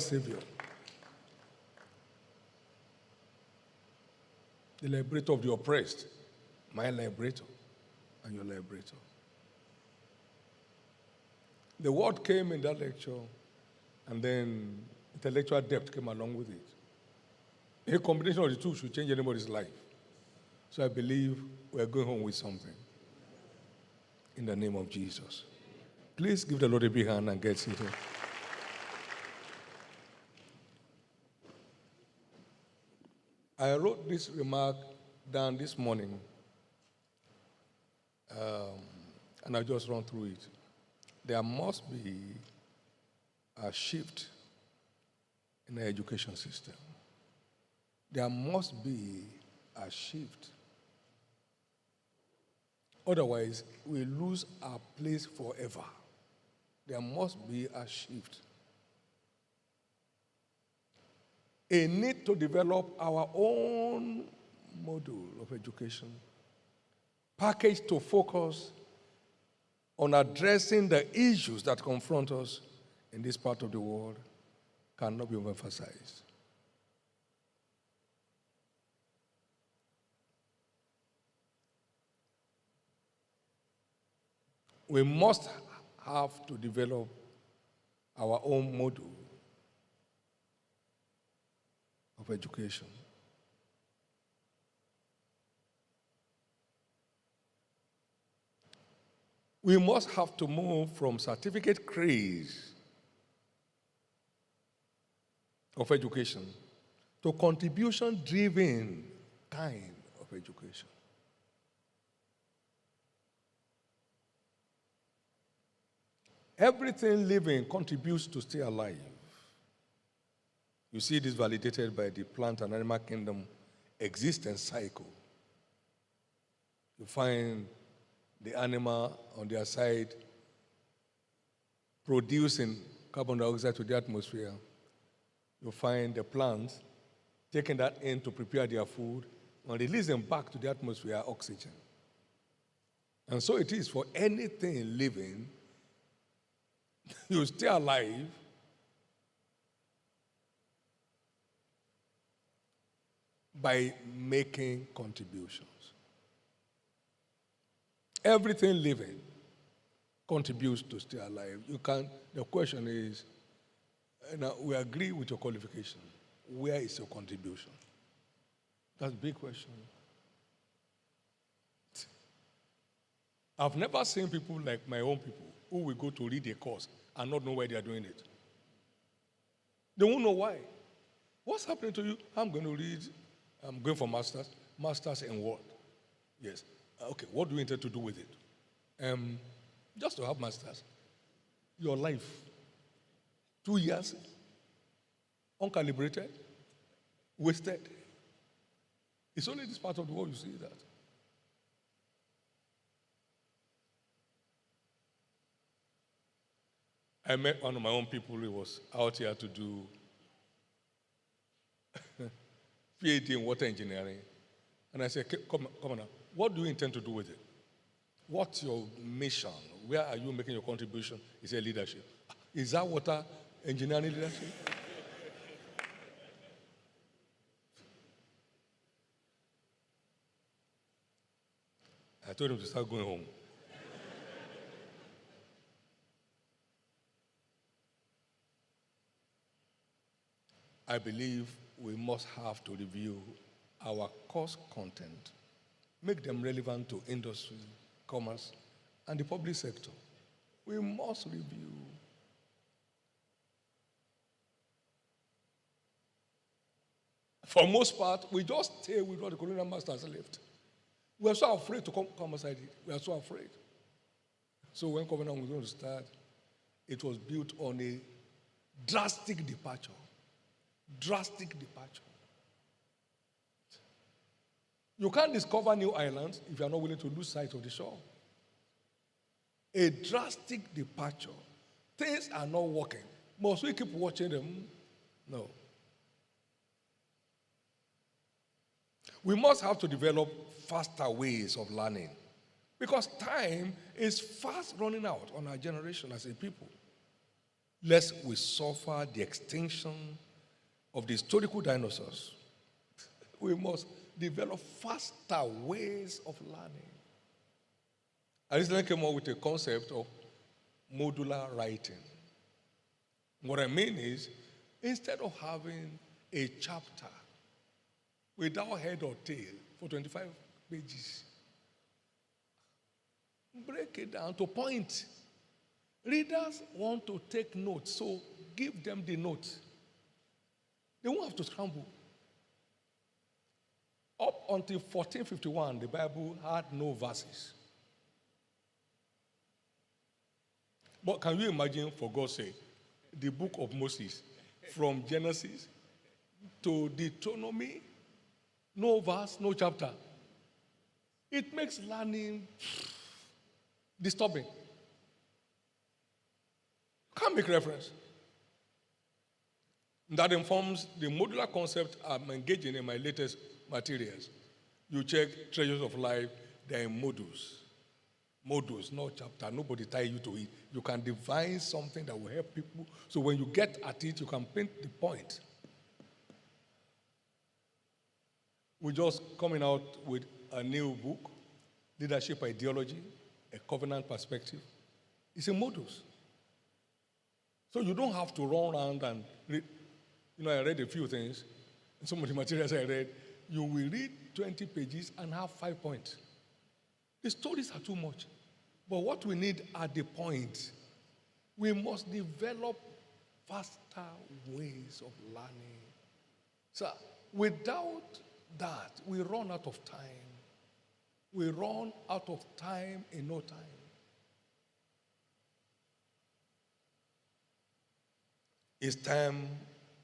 Savior, the liberator of the oppressed, my liberator and your liberator. The word came in that lecture, and then intellectual depth came along with it. A combination of the two should change anybody's life. So I believe we're going home with something. In the name of Jesus. Please give the Lord a big hand and get seated. I wrote this remark down this morning, and I'll just run through it. There must be a shift in the education system. There must be a shift. Otherwise, we lose our place forever. There must be a shift. A need to develop our own model of education, packaged to focus on addressing the issues that confront us in this part of the world, cannot be overemphasized. We must have to develop our own model of education. We must have to move from certificate craze of education to contribution-driven kind of education. Everything living contributes to stay alive. You see this validated by the plant and animal kingdom existence cycle. You find the animal on their side producing carbon dioxide to the atmosphere. You find the plants taking that in to prepare their food and releasing back to the atmosphere oxygen. And so it is for anything living. You stay alive by making contributions. Everything living contributes to stay alive. The question is, we agree with your qualification. Where is your contribution? That's a big question. I've never seen people like my own people who will go to read a course and not know why they are doing it. They won't know why. What's happening to you? I'm going for masters. Masters in what? Yes. Okay, what do you intend to do with it? Just to have masters. Your life. 2 years. Uncalibrated. Wasted. It's only this part of the world you see that. I met one of my own people who was out here to do PhD in water engineering. And I said, come on now, what do you intend to do with it? What's your mission? Where are you making your contribution? He said, leadership. Is that water engineering leadership? I told him to start going home. I believe we must have to review our course content, make them relevant to industry, commerce, and the public sector. We must review. For most part, we just stay with what the colonial masters left. We are so afraid to come outside it. We are so afraid. So when Covenant was going to start, it was built on a drastic departure. Drastic departure. You can't discover new islands if you are not willing to lose sight of the shore. A drastic departure. Things are not working. Must we keep watching them? No. We must have to develop faster ways of learning because time is fast running out on our generation as a people. lest we suffer the extinction of the historical dinosaurs. We must develop faster ways of learning. I recently came up with a concept of modular writing. What I mean is, instead of having a chapter without head or tail for 25 pages, break it down to point. Readers want to take notes, so give them the notes. They won't have to scramble. Up until 1451, the Bible had no verses. But can you imagine, for God's sake, the book of Moses, from Genesis to Deuteronomy, no verse, no chapter? It makes learning disturbing. Can't make reference. That informs the modular concept I'm engaging in my latest materials. You check Treasures of Life, they're in modules. Modules, no chapter. Nobody tie you to it. You can devise something that will help people. So when you get at it, you can paint the point. We're just coming out with a new book, Leadership Ideology, a Covenant Perspective. It's in modules. So you don't have to run around and read. I read a few things. In some of the materials I read, you will read 20 pages and have 5 points. The stories are too much. But what we need are the points. We must develop faster ways of learning. So without that, we run out of time. We run out of time in no time. It's time,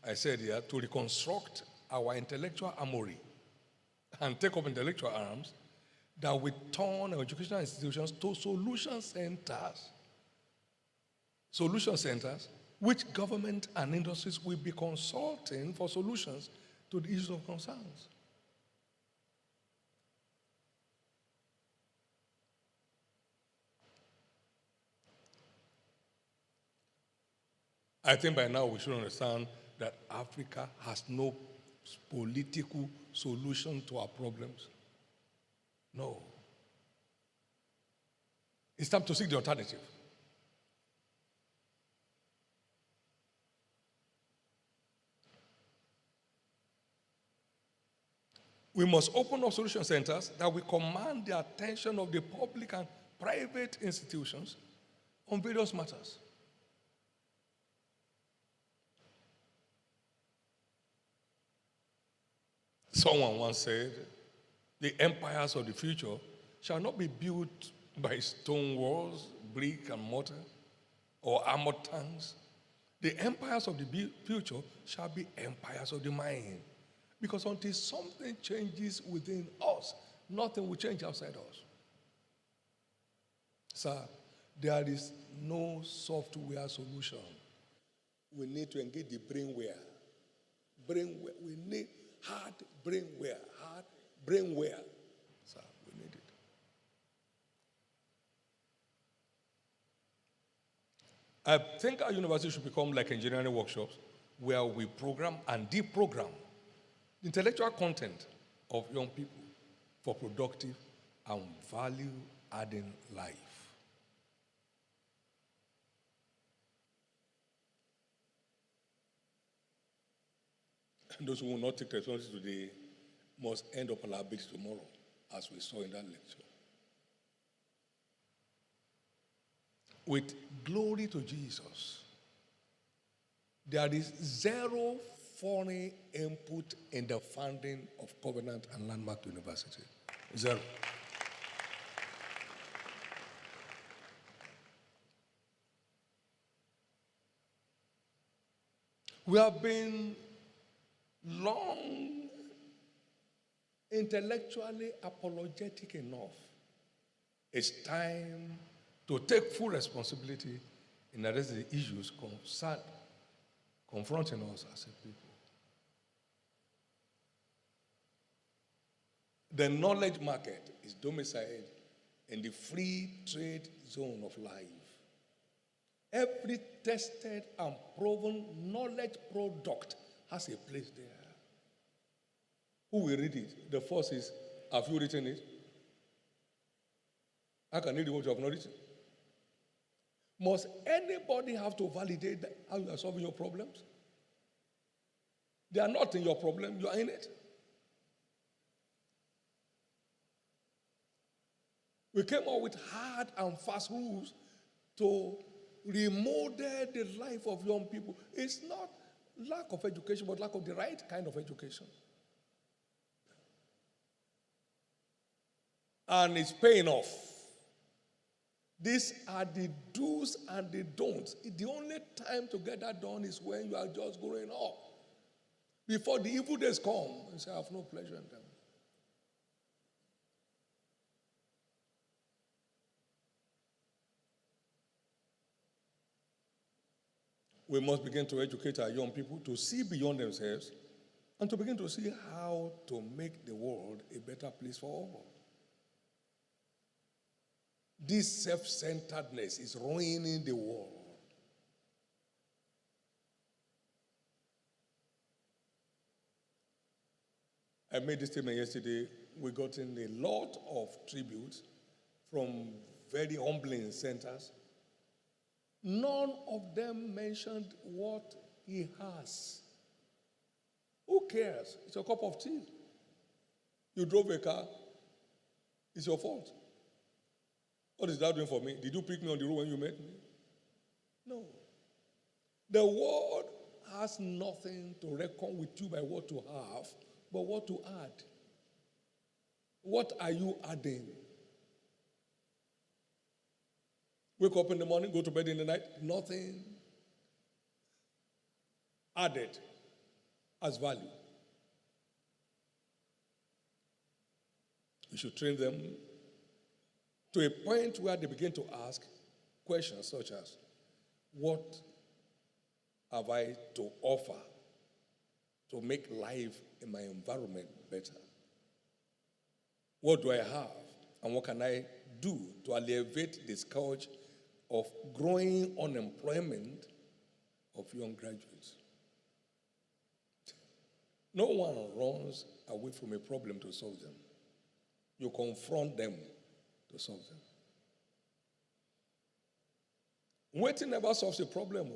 I said here, to reconstruct our intellectual armory and take up intellectual arms that we turn our educational institutions to solution centers. Solution centers which government and industries will be consulting for solutions to the issues of concerns. I think by now we should understand that Africa has no political solution to our problems. No. It's time to seek the alternative. We must open up solution centers that will command the attention of the public and private institutions on various matters. Someone once said, the empires of the future shall not be built by stone walls, brick and mortar, or armored tanks. The empires of the future shall be empires of the mind. Because until something changes within us, nothing will change outside us. Sir, there is no software solution. We need to engage the brainware. We need hard brainware. Sir, we need it. I think our university should become like engineering workshops where we program and deprogram the intellectual content of young people for productive and value-adding life. And those who will not take responsibility today must end up on liability tomorrow, as we saw in that lecture. With glory to Jesus, there is zero foreign input in the funding of Covenant and Landmark University. Zero. We have been long intellectually apologetic enough. It's time to take full responsibility in addressing the issues confronting us as a people. The knowledge market is domiciled in the free trade zone of life. Every tested and proven knowledge product has a place there. Who will read it? The first is, have you written it? I can read what you have not written. Must anybody have to validate how you are solving your problems? They are not in your problem, you are in it. We came up with hard and fast rules to remodel the life of young people. It's not lack of education, but lack of the right kind of education. And it's paying off. These are the do's and the don'ts. The only time to get that done is when you are just growing up. Before the evil days come, you say, I have no pleasure in them. We must begin to educate our young people to see beyond themselves and to begin to see how to make the world a better place for all. This self-centeredness is ruining the world. I made this statement yesterday. We got in a lot of tributes from very humbling centers. None of them mentioned what he has. Who cares? It's a cup of tea. You drove a car. It's your fault. What is that doing for me? Did you pick me on the road when you met me? No. The world has nothing to reckon with you by what to have, but what to add. What are you adding? Wake up in the morning, go to bed in the night, nothing added as value. You should train them to a point where they begin to ask questions such as, what have I to offer to make life in my environment better? What do I have and what can I do to alleviate the scourge of growing unemployment of young graduates? No one runs away from a problem to solve them. You confront them to solve them. Waiting never solves a problem.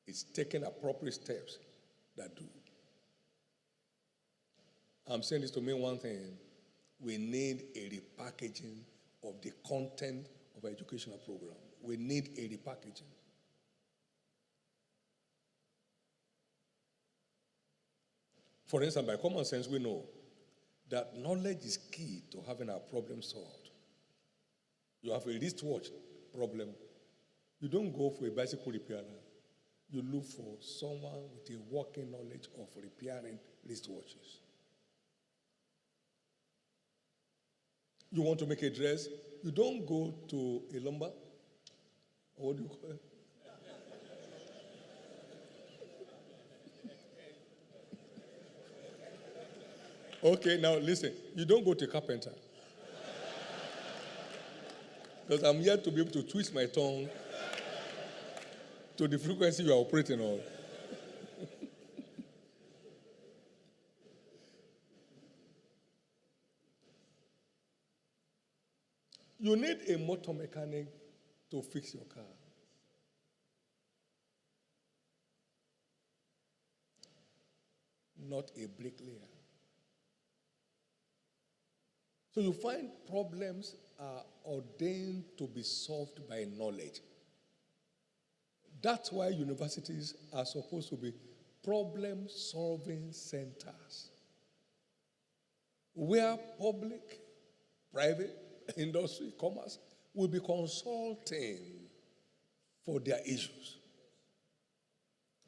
It's taking appropriate steps that do. I'm saying this to mean one thing. We need a repackaging of the content of our educational program. We need a repackaging. For instance, by common sense, we know that knowledge is key to having our problem solved. You have a wristwatch problem. You don't go for a bicycle repairer. You look for someone with a working knowledge of repairing wristwatches. You want to make a dress, you don't go to a lumber, or what do you call it? Okay, now listen, you don't go to a carpenter. Because I'm here to be able to twist my tongue to the frequency you are operating on. You need a motor mechanic to fix your car. Not a bricklayer. So you find problems are ordained to be solved by knowledge. That's why universities are supposed to be problem-solving centers, where public, private, industry, commerce will be consulting for their issues.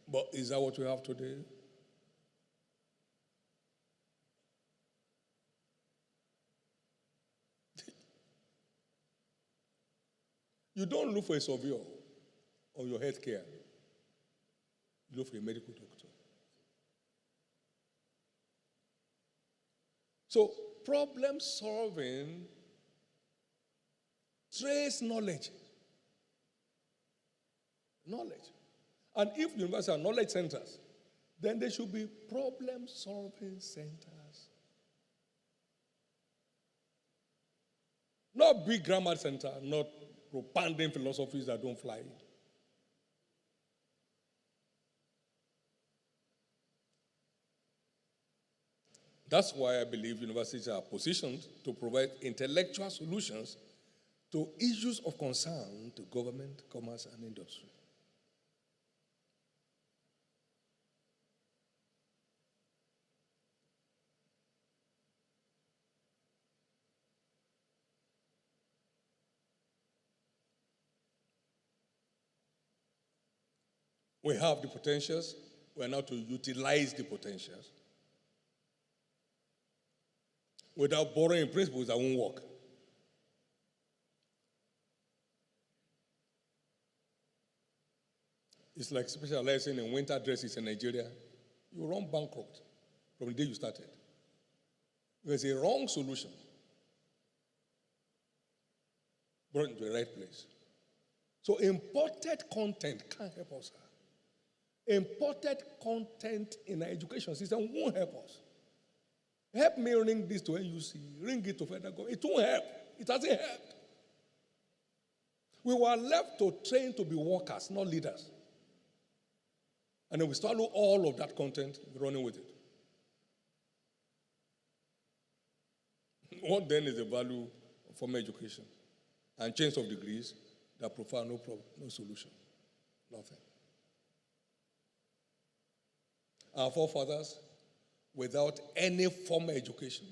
But is that what we have today? You don't look for a surveyor on your health care. You look for a medical doctor. So problem solving trace knowledge. Knowledge. And if universities are knowledge centers, then they should be problem-solving centers. Not big grammar center, not propounding philosophies that don't fly. That's why I believe universities are positioned to provide intellectual solutions to issues of concern to government, commerce, and industry. We have the potentials. We are now to utilize the potentials. Without borrowing principles, that won't work. It's like specializing in winter dresses in Nigeria. You run bankrupt from the day you started. There's a wrong solution brought into the right place. So imported content can't help us. Imported content in our education system won't help us. Help me ring this to NUC, ring it to federal government. It won't help. It hasn't helped. We were left to train to be workers, not leaders. And then we swallow all of that content, running with it. What then is the value of formal education and change of degrees that provide no problem, no solution? Nothing. Our forefathers, without any formal education,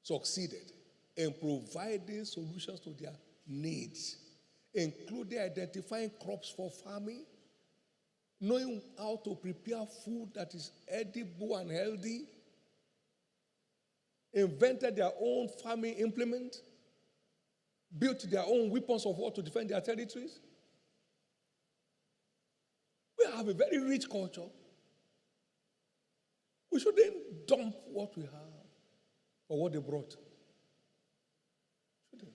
succeeded in providing solutions to their needs, including identifying crops for farming, knowing how to prepare food that is edible and healthy, invented their own farming implement, built their own weapons of war to defend their territories. We have a very rich culture. We shouldn't dump what we have or what they brought. Shouldn't.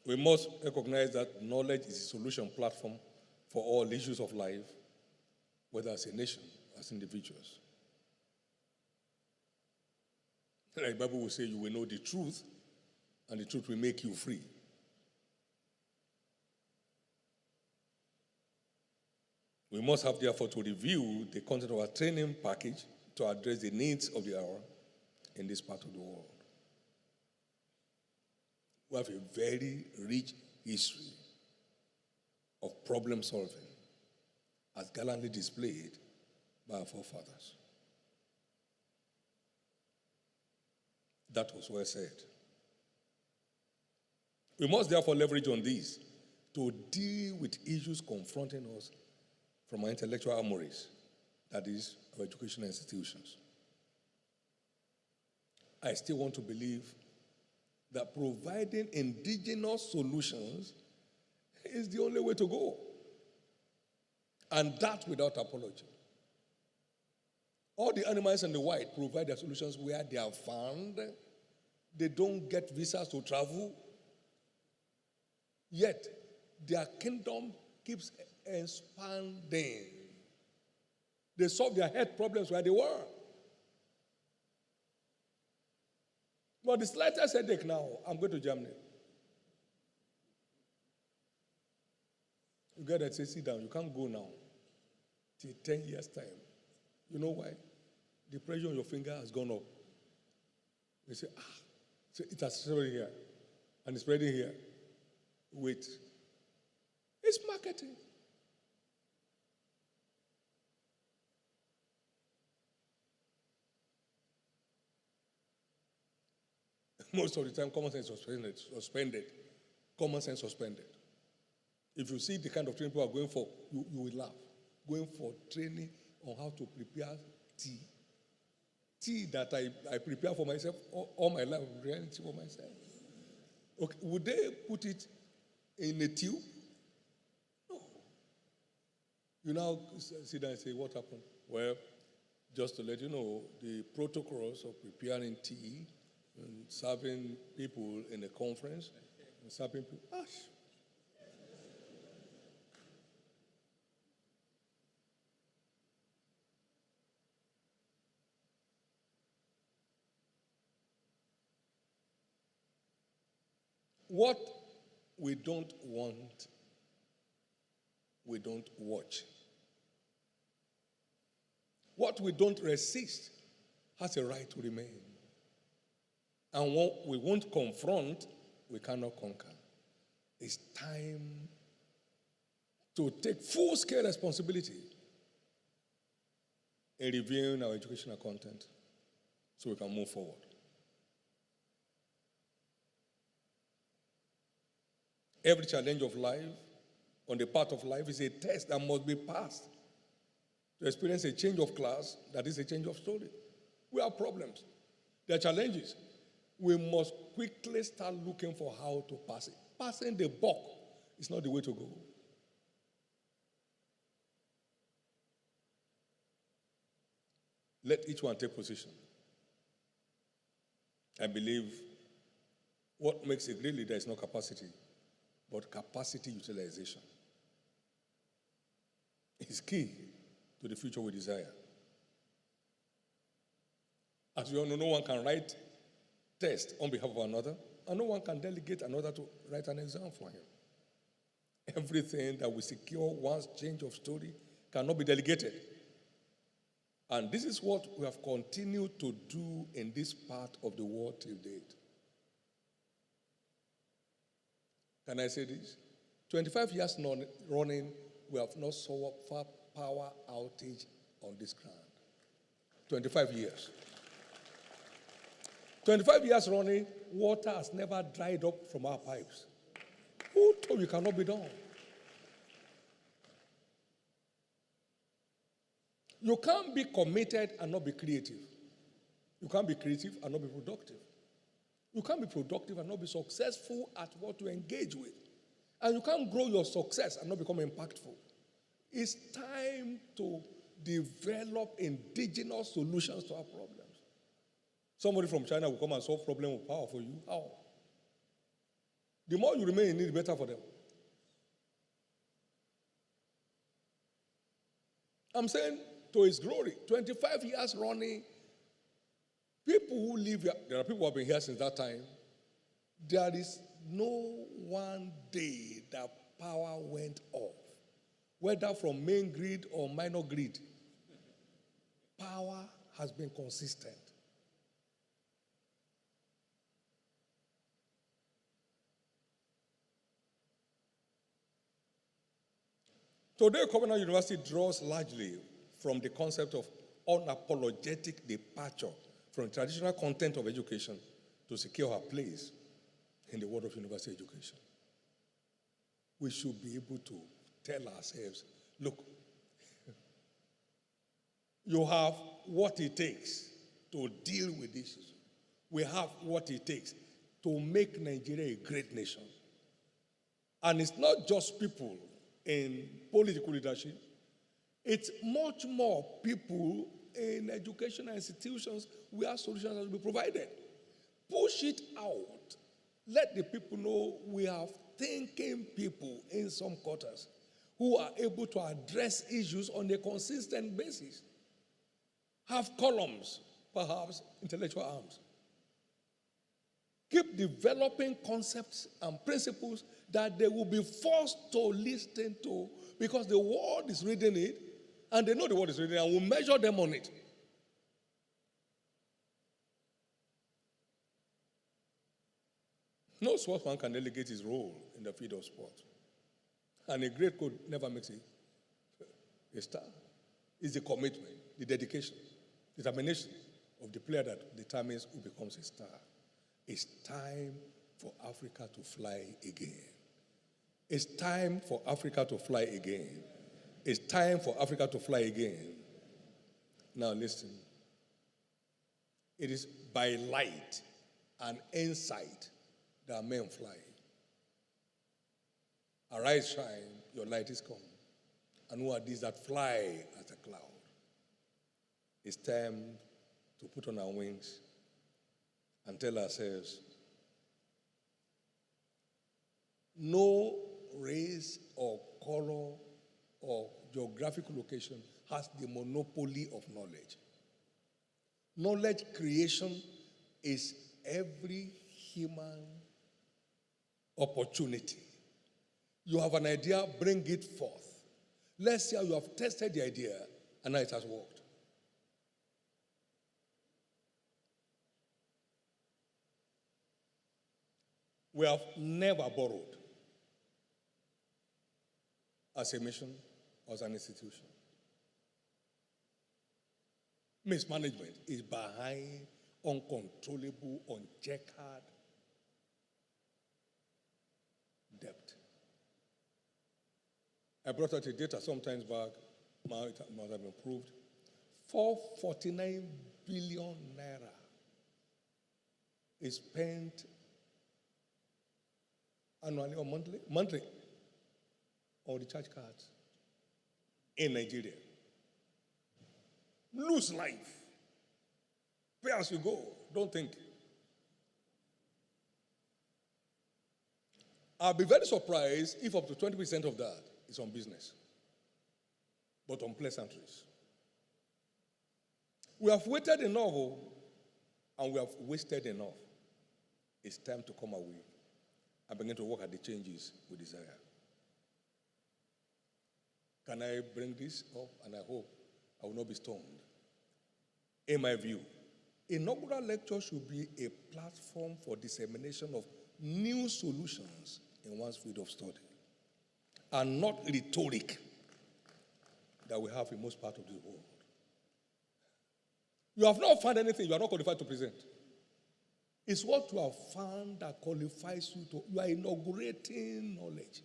We must recognize that knowledge is a solution platform for all issues of life, whether as a nation, as individuals. Like the Bible will say, you will know the truth, and the truth will make you free. We must have, therefore, to review the content of our training package to address the needs of the hour in this part of the world. We have a very rich history of problem solving, as gallantly displayed by our forefathers. That was well said. We must therefore leverage on these to deal with issues confronting us from our intellectual armories, that is, our educational institutions. I still want to believe that providing indigenous solutions is the only way to go, and that without apology. All the animals in the wild provide their solutions where they are found. They don't get visas to travel, yet their kingdom keeps expanding. They solve their health problems where they were. But the slightest headache now, I'm going to Germany. You get that, say, sit down. You can't go now till 10 years' time. You know why? The pressure on your finger has gone up. They say, so it has spread here, and it's spreading here. Wait. It's marketing. Most of the time, common sense suspended. Common sense suspended. If you see the kind of training people are going for, you will laugh. Going for training on how to prepare tea. Tea that I prepare for myself all my life, reality for myself. Okay, would they put it in a tube? No. You now sit down and say, what happened? Well, Just to let you know, the protocols of preparing tea and serving people in a conference, and serving people. Gosh. What we don't want, we don't watch. What we don't resist has a right to remain. And what we won't confront, we cannot conquer. It's time to take full-scale responsibility in reviewing our educational content so we can move forward. Every challenge of life, on the path of life, is a test that must be passed. To experience a change of class, that is a change of story. We have problems. There are challenges. We must quickly start looking for how to pass it. Passing the buck is not the way to go. Let each one take position. I believe what makes a great leader is not capacity, but capacity utilization. It's key to the future we desire. As we all know, no one can write tests on behalf of another, and no one can delegate another to write an exam for him. Everything that will secure one's change of story cannot be delegated. And this is what we have continued to do in this part of the world till date. Can I say this? 25 years running, we have not solved power outage on this ground. 25 years. 25 years running, water has never dried up from our pipes. Who told you it cannot be done? You can't be committed and not be creative. You can't be creative and not be productive. You can't be productive and not be successful at what you engage with. And you can't grow your success and not become impactful. It's time to develop indigenous solutions to our problems. Somebody from China will come and solve problem with power for you. How? The more you remain in it, the better for them. I'm saying, to his glory, 25 years running, people who live here, there are people who have been here since that time, there is no one day that power went off, whether from main grid or minor grid. Power has been consistent. Today, Covenant University draws largely from the concept of unapologetic departure from traditional content of education to secure our place in the world of university education. We should be able to tell ourselves, look, you have what it takes to deal with issues. We have what it takes to make Nigeria a great nation. And it's not just people in political leadership. It's much more people in educational institutions where solutions will be provided. Push it out. Let the people know we have thinking people in some quarters who are able to address issues on a consistent basis. Have columns, perhaps intellectual arms. Keep developing concepts and principles that they will be forced to listen to because the world is reading it and they know the world is reading it and will measure them on it. No sportsman can delegate his role in the field of sport. And a great coach never makes a star. It's the commitment, the dedication, determination of the player that determines who becomes a star. It's time for Africa to fly again. It's time for Africa to fly again. It's time for Africa to fly again. Now listen. It is by light and insight that men fly. Arise, shine, your light is come. And who are these that fly as a cloud? It's time to put on our wings and tell ourselves, no race or color or geographical location has the monopoly of knowledge. Knowledge creation is every human opportunity. You have an idea, bring it forth. Let's see how you have tested the idea and how it has worked. We have never borrowed as a mission or as an institution. Mismanagement is behind uncontrollable, unchecked debt. I brought out a data sometimes back, now it must have improved. 449 billion naira is spent annually or monthly on recharge cards in Nigeria. Lose life. Pay as you go. Don't think. I'll be very surprised if up to 20% of that is on business, but on pleasantries. We have waited enough, and we have wasted enough. It's time to come away and begin to work at the changes we desire. Can I bring this up? And I hope I will not be stoned. In my view, inaugural lecture should be a platform for dissemination of new solutions in one's field of study, and not rhetoric that we have in most parts of the world. You have not found anything you are not qualified to present. It's what you have found that qualifies you to. You are inaugurating knowledge.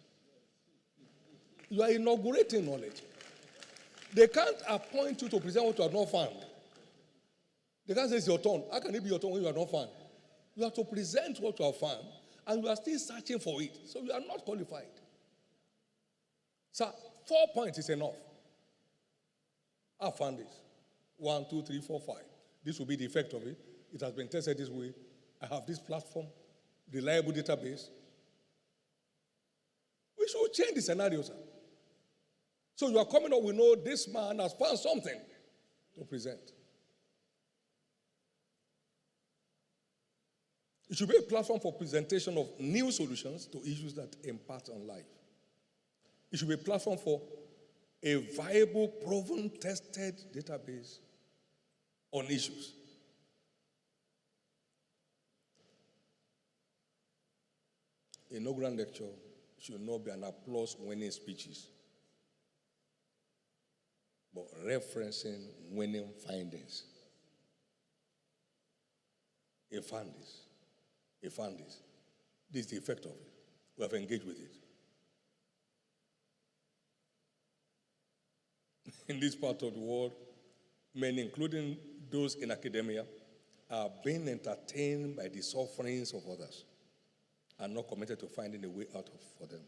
You are inaugurating knowledge. They can't appoint you to present what you have not found. They can't say it's your turn. How can it be your turn when you are not found? You have to present what you have found, and you are still searching for it. So you are not qualified. Sir, 4 points is enough. I found this. 1, 2, 3, 4, 5. This will be the effect of it. It has been tested this way. I have this platform, reliable database. We should change the scenario, sir. So you are coming up, we know this man has found something to present. It should be a platform for presentation of new solutions to issues that impact on life. It should be a platform for a viable, proven, tested database on issues. Inaugural lecture should not be an applause-winning speeches, but referencing winning findings. He found this. He found this. This is the effect of it. We have engaged with it. In this part of the world, many, including those in academia, are being entertained by the sufferings of others and not committed to finding a way out for them.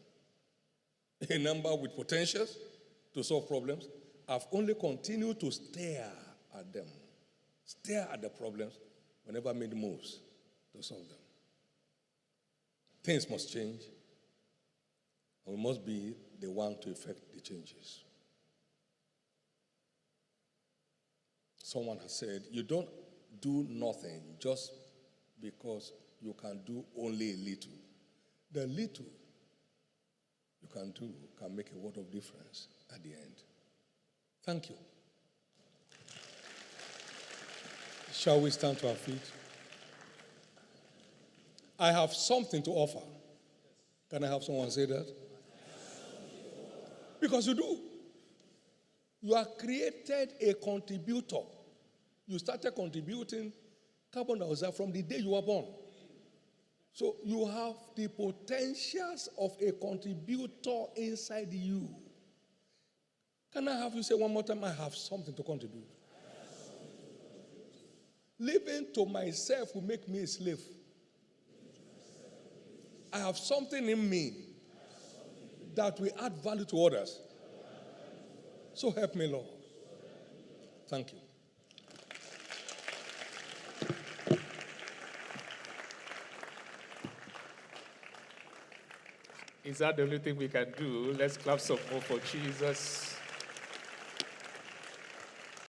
A number with potentials to solve problems have only continued to stare at them, stare at the problems whenever made moves to solve them. Things must change, and we must be the one to effect the changes. Someone has said, you don't do nothing just because you can do only a little. The little you can do can make a world of difference at the end. Thank you. Shall we stand to our feet? I have something to offer. Can I have someone say that? Because you do. You are created a contributor. You started contributing carbon dioxide from the day you were born. So you have the potentials of a contributor inside you. Can I have you say one more time, I have something to contribute? Living to myself will make me a slave. I have something in me that will add value to others. So help me, Lord. Thank you. Is that the only thing we can do? Let's clap some more for Jesus.